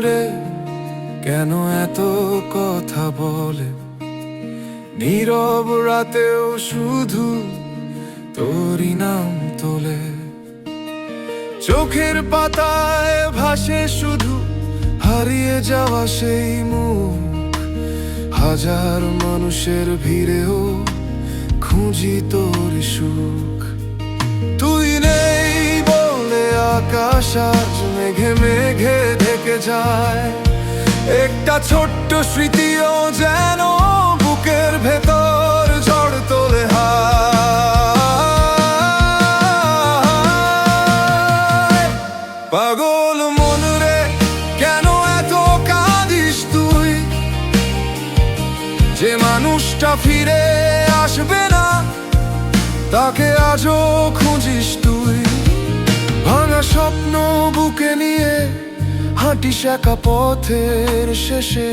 রে কেন এত কথা বলে, নীরব রাতেও শুধু তোরই নাম তোলে। চোখের পাতায় ভাসে শুধু হারিয়ে যাওয়া সেই মুখ, হাজার মানুষের ভিড়েও খুঁজি তোর সুখ। তুই নেই বলে আকাশ আজ মেঘে মেঘে ঢেকে যায়, একটা ছোট্ট স্মৃতিও যেন বুকের ভেতর ঝড় তোলে হায়। পাগল মন রে কেন এত কাঁদিস তুই, যে মানুষটা ফিরে আসবে না তাকে আজও খুঁজিস তুই। ভাঙা স্বপ্ন বুকে নিয়ে হাঁটিস একা পথের শেষে,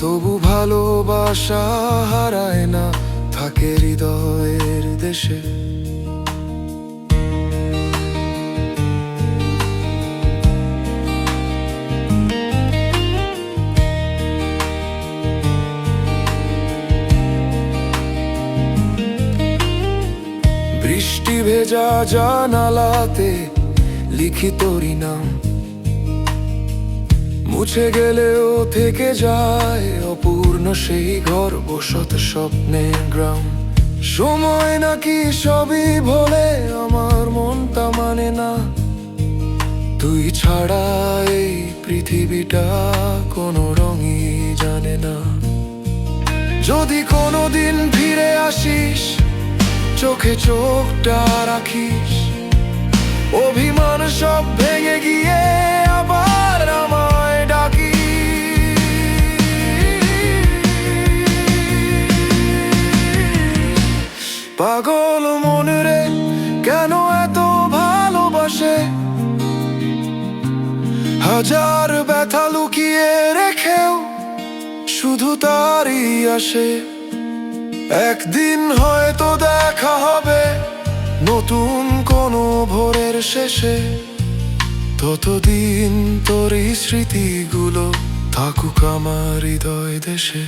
তবু ভালোবাসা হারায় না, থাকে হৃদয়ের দেশে। বৃষ্টি ভেজা জানালাতে লিখি তোরই নাম, মুছে গেলেও থেকে যায় অপূর্ণ সেই ঘর, বসত স্বপ্নের গ্রাম। সময় নাকি সবই ভোলে, আমার মনটা মানে না, তুই ছাড়া এই পৃথিবীটা কোনো রঙই জানে না। যদি কোনোদিন ফিরে আসিস, চোখে চোখটা রাখিস, অভিমান সব ভেঙে গিয়ে আবার আমায় ডাকিস। পাগল মন রে কেন এত ভালোবাসে, হাজার ব্যথা লুকিয়ে রেখেও শুধু তারই আসে। একদিন হয়তো দেখা হবে নতুন কোনো ভোরের শেষে, ততদিন তোর এই স্মৃতিগুলো থাকুক আমার হৃদয় দেশে।